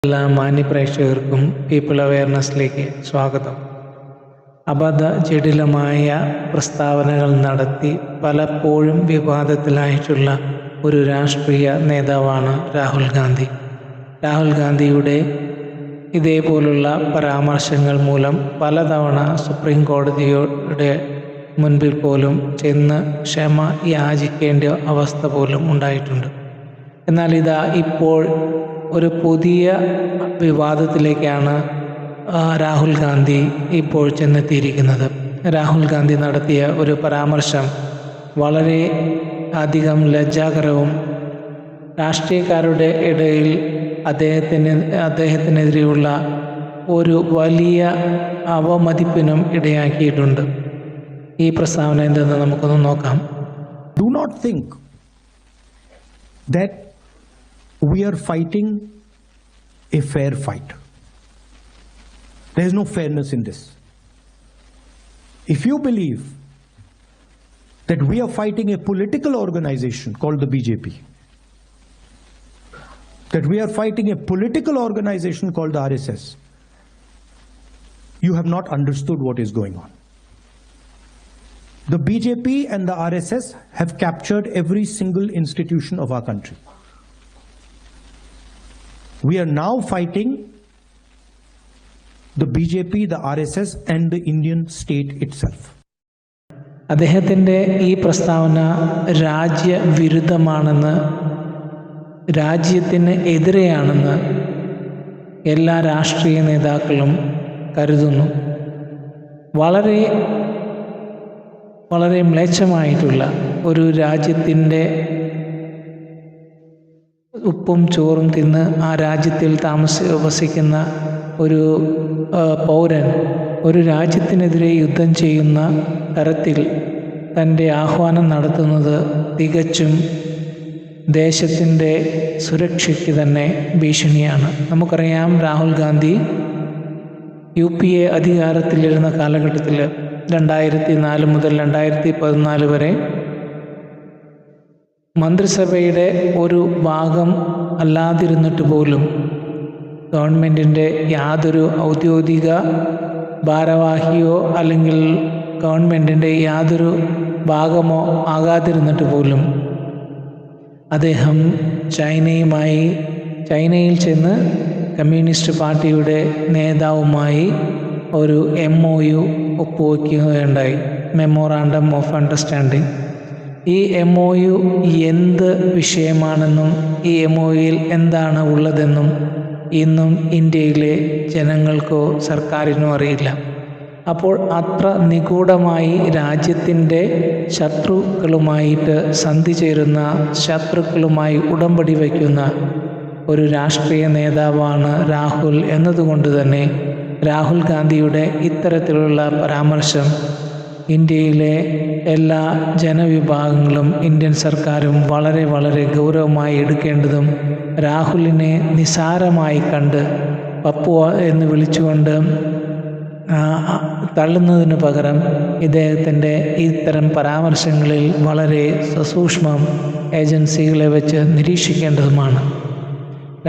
എല്ലാ മാന്യപ്രേക്ഷകർക്കും പീപ്പിൾ അവെയർനെസ്സിലേക്ക് സ്വാഗതം. ജടിലമായ പ്രസ്താവനകൾ നടത്തി പലപ്പോഴും വിവാദത്തിലായിട്ടുള്ള ഒരു രാഷ്ട്രീയ നേതാവാണ് രാഹുൽ ഗാന്ധി. രാഹുൽ ഗാന്ധിയുടെ ഇതേപോലുള്ള പരാമർശങ്ങൾ മൂലം പലതവണ സുപ്രീം കോടതിയുടെ മുൻപിൽ പോലും ചെന്ന് ക്ഷമ യാചിക്കേണ്ട അവസ്ഥ പോലും ഉണ്ടായിട്ടുണ്ട്. എന്നാൽ ഇപ്പോൾ ഒരു പുതിയ വിവാദത്തിലേക്കാണ് രാഹുൽ ഗാന്ധി ഇപ്പോൾ ചെന്നെത്തിയിരിക്കുന്നത്. രാഹുൽ ഗാന്ധി നടത്തിയ ഒരു പരാമർശം വളരെ അധികം ലജ്ജാകരവും രാഷ്ട്രീയക്കാരുടെ ഇടയിൽ അദ്ദേഹത്തിനെതിരെയുള്ള ഒരു വലിയ അവമതിപ്പിനും ഇടയാക്കിയിട്ടുണ്ട്. ഈ പ്രസ്താവന എന്തെന്ന് നമുക്കൊന്ന് നോക്കാം. Do not think that we are fighting a fair fight. There is no fairness in this. If you believe that we are fighting a political organization called the BJP, that we are fighting a political organization called the RSS, you have not understood what is going on. The BJP and the RSS have captured every single institution of our country. We are now fighting the BJP, the RSS and the Indian state itself. അദ്ദേഹത്തിൻ്റെ ഈ പ്രസ്താവന രാജ്യവിരുദ്ധമാണെന്ന്, രാജ്യത്തിന് എതിരെയാണെന്ന് എല്ലാ രാഷ്ട്രീയ നേതാക്കളും കരുതുന്നു. വളരെ വളരെ മ്ലേച്ഛമായിട്ടുള്ള ഒരു രാജ്യത്തിൻ്റെ ഉപ്പും ചോറും തിന്ന് ആ രാജ്യത്തിൽ വസിക്കുന്ന ഒരു പൗരൻ ഒരു രാജ്യത്തിനെതിരെ യുദ്ധം ചെയ്യുന്ന തരത്തിൽ തൻ്റെ ആഹ്വാനം നടത്തുന്നത് തികച്ചും ദേശത്തിൻ്റെ സുരക്ഷയ്ക്ക് തന്നെ ഭീഷണിയാണ്. നമുക്കറിയാം, രാഹുൽ ഗാന്ധി UPA അധികാരത്തിലിരുന്ന കാലഘട്ടത്തിൽ 2004 മുതൽ 2014 വരെ മന്ത്രിസഭയുടെ ഒരു ഭാഗം അല്ലാതിരുന്നിട്ട് പോലും ഗവൺമെൻറ്റിൻ്റെ യാതൊരു ഔദ്യോഗിക ഭാരവാഹിയോ അല്ലെങ്കിൽ ഗവൺമെൻറ്റിൻ്റെ യാതൊരു ഭാഗമോ ആകാതിരുന്നിട്ട് പോലും അദ്ദേഹം ചൈനയിൽ ചെന്ന് കമ്മ്യൂണിസ്റ്റ് പാർട്ടിയുടെ നേതാവുമായി ഒരു MOU ഒപ്പുവയ്ക്കുകയുണ്ടായി, മെമ്മോറാണ്ടം ഓഫ് അണ്ടർസ്റ്റാൻഡിങ്. ഈ MOU എന്ത് വിഷയമാണെന്നും ഈ MOUയിൽ എന്താണ് ഉള്ളതെന്നും ഇന്നും ഇന്ത്യയിലെ ജനങ്ങൾക്കോ സർക്കാരിനോ അറിയില്ല. അപ്പോൾ അത്ര നിഗൂഢമായി രാജ്യത്തിൻ്റെ ശത്രുക്കളുമായിട്ട് സന്ധി ചേരുന്ന, ശത്രുക്കളുമായി ഉടമ്പടി വയ്ക്കുന്ന ഒരു രാഷ്ട്രീയ നേതാവാണ് രാഹുൽ എന്നതുകൊണ്ട് തന്നെ രാഹുൽ ഗാന്ധിയുടെ ഇത്തരത്തിലുള്ള പരാമർശം ഇന്ത്യയിലെ എല്ലാ ജനവിഭാഗങ്ങളും ഇന്ത്യൻ സർക്കാരും വളരെ വളരെ ഗൗരവമായി എടുക്കേണ്ടതും, രാഹുലിനെ നിസാരമായി കണ്ട് പപ്പു എന്ന് വിളിച്ചുകൊണ്ട് തള്ളുന്നതിന് പകരം ഇദ്ദേഹത്തിൻ്റെ ഇത്തരം പരാമർശങ്ങളിൽ വളരെ സസൂക്ഷ്മം ഏജൻസികളെ വെച്ച് നിരീക്ഷിക്കേണ്ടതുമാണ്.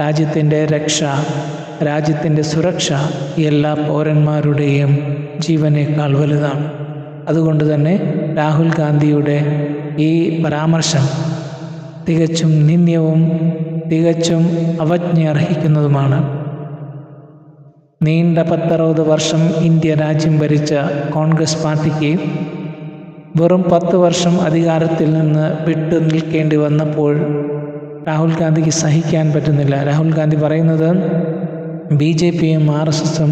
രാജ്യത്തിൻ്റെ രക്ഷ, രാജ്യത്തിൻ്റെ സുരക്ഷ എല്ലാ പൗരന്മാരുടെയും ജീവനേക്കാൾ വലുതാണ്. അതുകൊണ്ട് തന്നെ രാഹുൽ ഗാന്ധിയുടെ ഈ പരാമർശം തികച്ചും നിന്ദ്യവും തികച്ചും അവജ്ഞ അർഹിക്കുന്നതുമാണ്. നീണ്ട 10-60 വർഷം ഇന്ത്യ രാജ്യം ഭരിച്ച കോൺഗ്രസ് പാർട്ടിക്ക് വെറും 10 വർഷം അധികാരത്തിൽ നിന്ന് വിട്ടു നിൽക്കേണ്ടി വന്നപ്പോൾ രാഹുൽ ഗാന്ധിക്ക് സഹിക്കാൻ പറ്റുന്നില്ല. രാഹുൽ ഗാന്ധി പറയുന്നത് BJPയും RSSും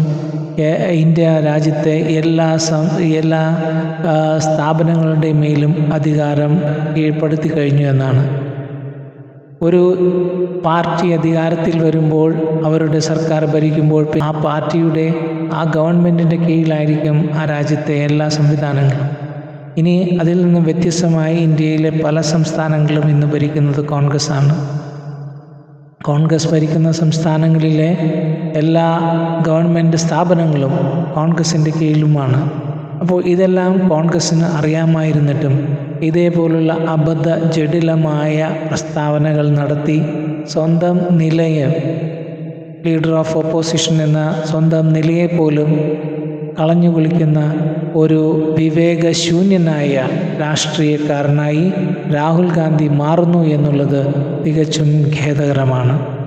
ഇന്ത്യ രാജ്യത്തെ എല്ലാ സ്ഥാപനങ്ങളുടെ മേലും അധികാരം കീഴ്പ്പെടുത്തി കഴിഞ്ഞു എന്നാണ്. ഒരു പാർട്ടി അധികാരത്തിൽ വരുമ്പോൾ, അവരുടെ സർക്കാർ ഭരിക്കുമ്പോൾ ആ പാർട്ടിയുടെ, ആ ഗവൺമെൻറ്റിൻ്റെ കീഴിലായിരിക്കും ആ രാജ്യത്തെ എല്ലാ സംവിധാനങ്ങളും. ഇനി അതിൽ നിന്നും വ്യത്യസ്തമായി ഇന്ത്യയിലെ പല സംസ്ഥാനങ്ങളും ഇന്ന് ഭരിക്കുന്നത് കോൺഗ്രസ് ആണ്. കോൺഗ്രസ് ഭരിക്കുന്ന സംസ്ഥാനങ്ങളിലെ എല്ലാ ഗവൺമെൻറ് സ്ഥാപനങ്ങളും കോൺഗ്രസിൻ്റെ കീഴിലുമാണ്. അപ്പോൾ ഇതെല്ലാം കോൺഗ്രസ്സിന് അറിയാമായിരുന്നിട്ടും ഇതേപോലുള്ള ജടിലമായ പ്രസ്താവനകൾ നടത്തി സ്വന്തം നിലയെ ലീഡർ ഓഫ് ഓപ്പോസിഷൻ എന്ന സ്വന്തം നിലയെപ്പോലും കളഞ്ഞുകുളിക്കുന്ന ഒരു വിവേകശൂന്യനായ രാഷ്ട്രീയക്കാരനായി രാഹുൽ ഗാന്ധി മാറുന്നു എന്നുള്ളത് തികച്ചും ഖേദകരമാണ്.